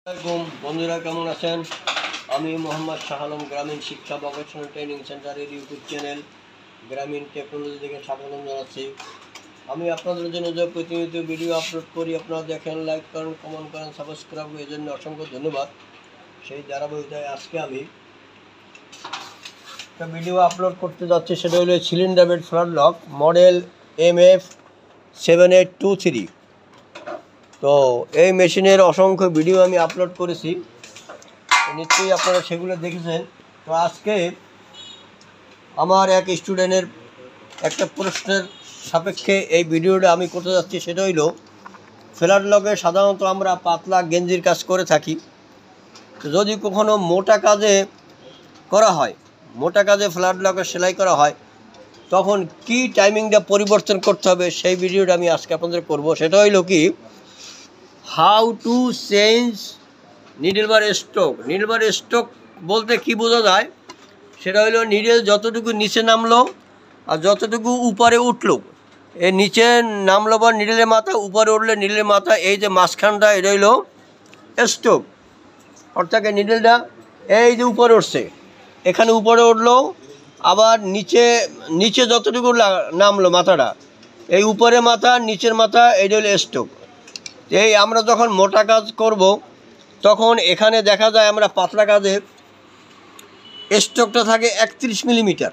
বন্ধুরা কেমন আছেন? আমি মোহাম্মদ শাহ আলম গ্রামীণ শিক্ষা ভোকেশনাল ট্রেনিং সেন্টারের ইউটিউব চ্যানেল গ্রামীণ টেকনোলজি থেকে স্বাগতম জানাচ্ছি। আমি আপনাদের জন্য যে প্রতিনিয়ত ভিডিও আপলোড করি, আপনারা দেখেন, লাইক করেন, কমেন্ট করেন, সাবস্ক্রাইব, এই জন্য অসংখ্য ধন্যবাদ। সেই ধারাবাহিকতায় আজকে আমি একটা ভিডিও আপলোড করতে যাচ্ছি, সেটা হলো cylinder bed flood lock model MF7823। তো এই মেশিনের অসংখ্য ভিডিও আমি আপলোড করেছি, নিশ্চয়ই আপনারা সেগুলো দেখেছেন। তো আজকে আমার এক স্টুডেন্টের একটা প্রশ্নের সাপেক্ষে এই ভিডিওটা আমি করতে যাচ্ছি। সেটা হইল, ফ্ল্যাট লকে সাধারণত আমরা পাতলা গেঞ্জির কাজ করে থাকি। তো যদি কখনো মোটা কাজে করা হয়, মোটা কাজে ফ্ল্যাট লকে সেলাই করা হয়, তখন কি টাইমিংটা পরিবর্তন করতে হবে, সেই ভিডিওটা আমি আজকে আপনাদের করব। সেটা হইল কি, how to change needle bar stroke. Needle bar stroke বলতে কি বোঝা যায়, সেটা হলো নিডল যতটুকু নিচে নামলো আর যতটুকু উপরে উঠলো, এই নিচে নামলো বা নিডলের মাথা, উপরে উঠলে নিডলের মাথা, এই যে মাঝখানটা, এটা হইলো স্ট্রোক। অর্থাৎ নিডলটা এই যে উপরে উঠছে, এখানে উপরে উঠলো, আবার নিচে নিচে যতটুকু নামলো মাথাটা, এই উপরে মাথা নিচের মাথা, এইটা হলো স্ট্রোক। এই আমরা যখন মোটা কাজ করব, তখন এখানে দেখা যায় আমরা পাতলা কাজে স্ট্রোকটা থাকে 31 মিলিমিটার,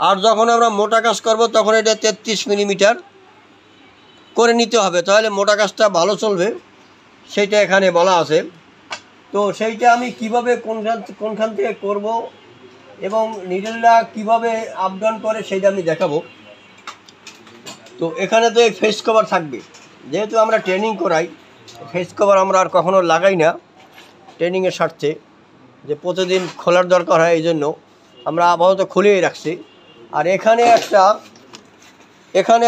আর যখন আমরা মোটা কাজ করব তখন এটা 33 মিলিমিটার করে নিতে হবে, তাহলে মোটা কাজটা ভালো চলবে, সেইটা এখানে বলা আছে। তো সেইটা আমি কিভাবে কোনখান থেকে করব এবং নিডলটা কিভাবে আপ ডাউন করে সেইটা আমি দেখাবো। তো এখানে তো এই ফেস কভার থাকবে, যেহেতু আমরা ট্রেনিং করাই, ফেস কভার আমরা আর কখনো লাগাই না ট্রেনিংয়ের স্বার্থে, যে প্রতিদিন খোলার দরকার হয়, এই জন্য আমরা আপাতত খুলেই রাখছি। আর এখানে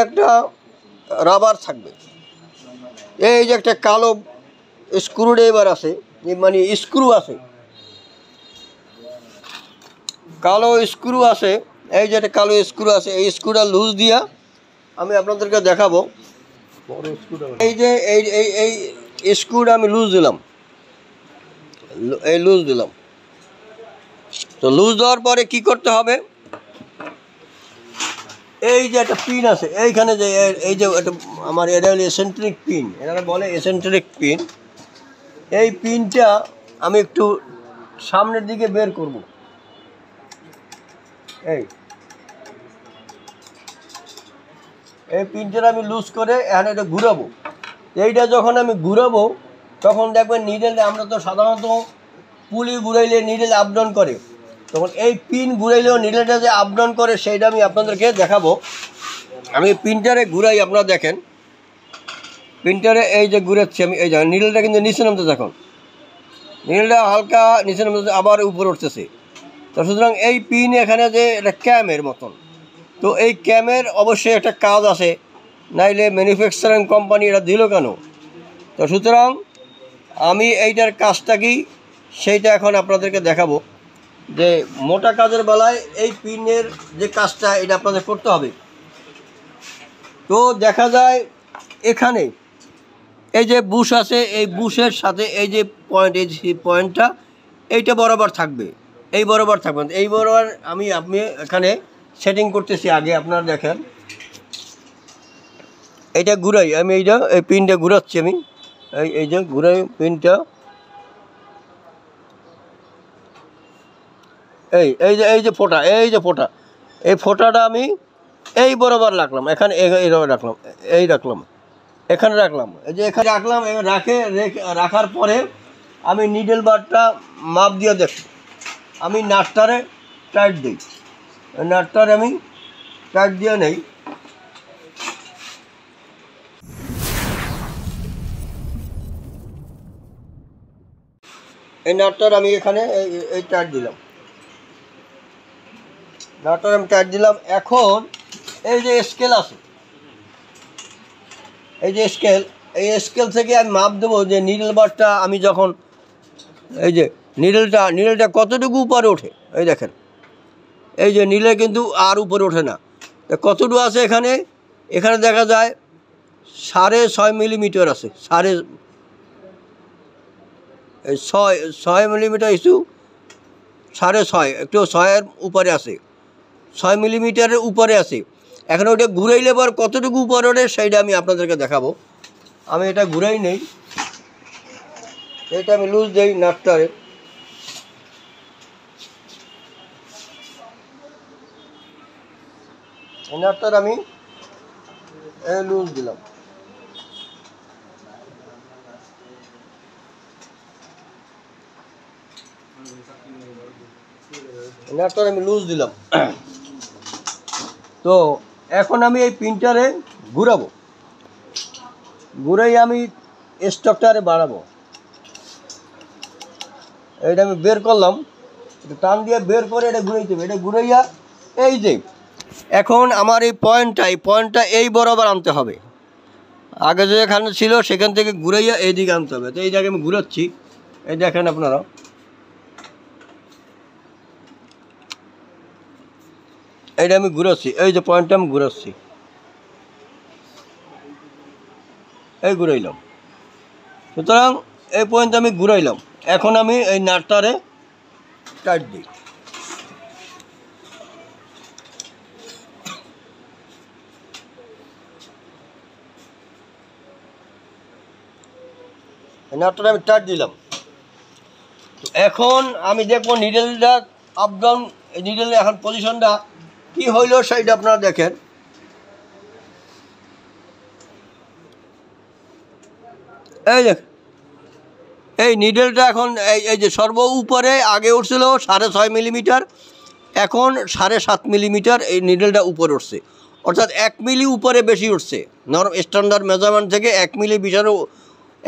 একটা রাবার থাকবে, এই যে একটা কালো স্ক্রু ড্রাইভার আছে, মানে স্ক্রু আছে, কালো স্ক্রু আছে, এই যে একটা কালো স্ক্রু আছে, এই স্ক্রুটা লুজ দিয়া আমি আপনাদেরকে দেখাবো। এই যে এই স্ক্রুটা আমি লুজ দিলাম, তো লুজ দেওয়ার পরে কি করতে হবে, এই যে একটা পিন আছে এইখানে, যে এই যে একটা আমার এটা হলো এসেন্ট্রিক পিন, এনারা বলে এসেন্ট্রিক পিন। এই পিনটা আমি একটু সামনের দিকে বের করব, এই পিনটা আমি লুজ করে এখানে এটা ঘুরাবো। এইটা যখন আমি ঘুরাবো, তখন দেখবেন নিডেলে, আমরা তো সাধারণত পুলি ঘুরাইলে নিডেল আপ ডাউন করে, তখন এই পিন ঘুরাইলেও নিডেলটা যে আপ ডাউন করে সেইটা আমি আপনাদেরকে দেখাবো। আমি পিনটারে ঘুরাই, আপনারা দেখেন পিনটারে এই যে ঘুরাচ্ছি আমি, এই যে নিডেলটা কিন্তু নিচে নামতে, দেখুন নিডেলটা হালকা নিচে নামতেছে, আবার উপরে উঠতেছে। তো সুতরাং এই পিন এখানে যে এটা ক্যামের মতন, তো এই ক্যামের অবশ্যই একটা কাজ আছে, নাইলে ম্যানুফ্যাকচারিং কোম্পানি এটা দিল কেন? তো সুতরাং আমি এইটার কাজটা কি সেইটা এখন আপনাদেরকে দেখাবো, যে মোটা কাজের বেলায় এই পিনের যে কাজটা এটা আপনাদের করতে হবে। তো দেখা যায় এখানে এই যে বুশ আছে, এই বুশের সাথে এই যে পয়েন্ট, এই যে পয়েন্টটা এইটা বরাবর থাকবে, এই বরাবর থাকবে, এই বরাবর আমি এখানে সেটিং করতেছি। আগে আপনারা দেখেন, এইটা ঘুরাই আমি, এই পিনটা ঘুরাচ্ছি আমি, এই যে ঘুরাই পিনটা, এই যে ফোঁটা, এই ফোঁটাটা আমি এই বরাবর রাখলাম, এখানে এইভাবে রাখলাম, এখানে রাখলাম, এই যে এখানে রাখলাম। রাখার পরে আমি নিডল বারটা মাপ দিয়ে দেখি, আমি নাটটারে টাইট দিই, নাটটারে আমি টাইট দিয়ে নেই, এই নাটটার আমি এখানে এই টাইট দিলাম, নাটটার আমি টাইট দিলাম। এখন এই যে স্কেল আছে, এই যে এই স্কেল থেকে আমি মাপ দেবো যে নিডল বারটা আমি যখন, এই যে নিডলটা কতটুকু উপরে ওঠে, এই দেখেন, এই যে নিডল কিন্তু আর উপরে ওঠে না, কতটুকু আছে এখানে দেখা যায় 6.5 মিলিমিটার আছে, এই 6 মিলিমিটার ইস্যু 6.5, একটু 6-এর উপরে আছে, 6 মিলিমিটারের উপরে আছে। এখন ওইটা ঘুরাইলে পর কতটুকু উপরে ওঠে সেইটা আমি আপনাদেরকে দেখাবো। আমি এটা ঘুরাই নেই, এটা আমি লুজ দেই নাটটারে। নাটটার আমি লুজ দিলাম, নাটটার আমি লুজ দিলাম। তো এখন আমি এই পিনটারে ঘুরাবো, ঘুরাই আমি স্টকটারে বাড়াবো। এটা আমি বের করলাম, টান দিয়ে বের করে এটা ঘুরাইতে হবে। এটা ঘুরাইয়া এই যে এখন আমার এই পয়েন্টটা এই বরাবর আনতে হবে। আগে যেখানে ছিল সেখান থেকে ঘুরাইয়া এই দিকে আনতে হবে। তো এই জায়গায় আমি ঘুরাচ্ছি, এই দেখেন আপনারা, এইটা আমি ঘুরাচ্ছি, এই যে পয়েন্টটা আমি ঘুরাচ্ছি, এই ঘুরাইলাম। সুতরাং এই পয়েন্ট আমি ঘুরাইলাম। এখন আমি এই নাটটারে টাইট দিই, নাটটা আমি টাইট দিলাম। এখন আমি দেখবো নিডেলটা আপ ডাউন, নিডেলের এখন পজিশনটা কি হইল সেইটা আপনারা দেখেন। এই দেখ, এই নিডেলটা এখন এই যে সর্ব উপরে আগে উঠছিল 6.5 মিলিমিটার, এখন 7.5 মিলিমিটার এই নিডেলটা উপরে উঠছে, অর্থাৎ 1 মিলি উপরে বেশি উঠছে। নরম স্ট্যান্ডার্ড মেজারমেন্ট থেকে 1 মিলি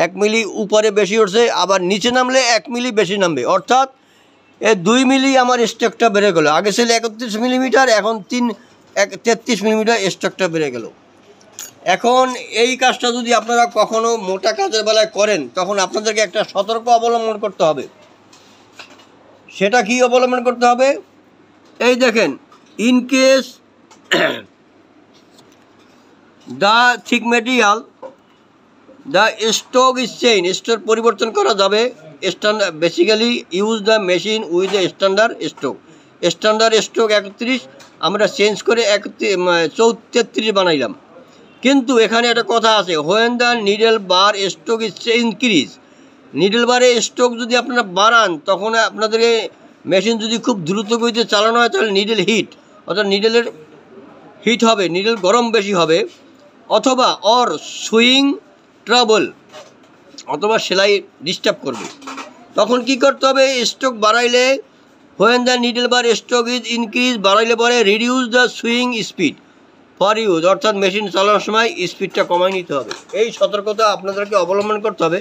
1 মিলি উপরে বেশি উঠছে। আবার নিচে নামলে 1 মিলি বেশি নামবে, অর্থাৎ এই 2 মিলি আমার স্ট্রোকটা বেড়ে গেল। আগে ছিল 31 মিলিমিটার, এখন 33 মিলিমিটার স্ট্রোকটা বেড়ে গেল। এখন এই কাজটা যদি আপনারা কখনো মোটা কাজের বেলায় করেন, তখন আপনাদেরকে একটা সতর্ক অবলম্বন করতে হবে। সেটা কি অবলম্বন করতে হবে? এই দেখেন, in case the thick material, the stock is change, store পরিবর্তন করা যাবে। Standard basically use the machine with the standard stock. Standard stock 31, আমরা চেঞ্জ করে 33 বানাইলাম। কিন্তু এখানে একটা কথা আছে, when the needle bar stock is increase, needle বারে স্টক যদি আপনারা বাড়ান, তখন আপনাদেরকে মেশিন যদি খুব দ্রুত গতিতে চালানো হয় তাহলে নিডেল হিট, অর্থাৎ নিডেলের হিট হবে, নিডেল গরম বেশি হবে, অথবা অর সুইং ট্রাবল, অথবা সেলাই ডিস্টার্ব করবে। তখন কি করতে হবে? স্ট্রোক বাড়াইলে, when the needle bar stroke is increase, বাড়াইলে পরে reduce the swing speed for use, অর্থাৎ মেশিন চালানোর সময় স্পিডটা কমায় নিতে হবে। এই সতর্কতা আপনাদেরকে অবলম্বন করতে হবে,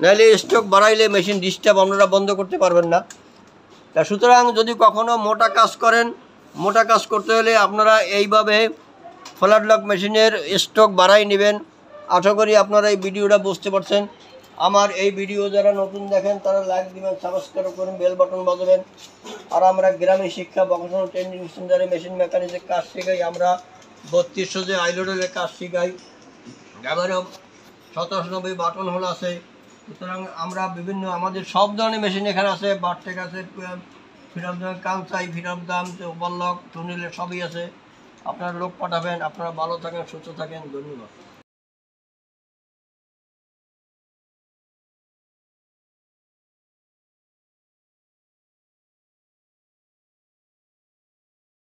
নাহলে স্ট্রোক বাড়াইলে মেশিন ডিস্টার্ব আপনারা বন্ধ করতে পারবেন না। তা সুতরাং যদি কখনো মোটা কাজ করেন, মোটা কাজ করতে হলে আপনারা এইভাবে ফ্ল্যাট লক মেশিনের স্ট্রোক বাড়াই নেবেন। আশা করি আপনারা এই ভিডিওটা বুঝতে পারছেন। আমার এই ভিডিও যারা নতুন দেখেন তারা লাইক দিবেন, সাবস্ক্রাইব করুন, বেল বাটন বাজাবেন। আর আমরা গ্রামীণ শিক্ষা ভোকেশনাল ট্রেনিং সেন্টারে মেশিন মেকানিকের কাজ শেখাই। আমরা 3200 যে আইলোডের কাজ শেখাই, এবারেও 1790 বাটন হোল আছে। সুতরাং আমরা বিভিন্ন আমাদের সব ধরনের মেশিন এখানে আছে, বারটেক আছে, ফিরাম দাম, কাঞ্চাই, ফিরাম দাম, ওভারলক, টুনিলের সবই আছে। আপনারা লোক পাঠাবেন। আপনারা ভালো থাকেন, সুস্থ থাকেন, ধন্যবাদ।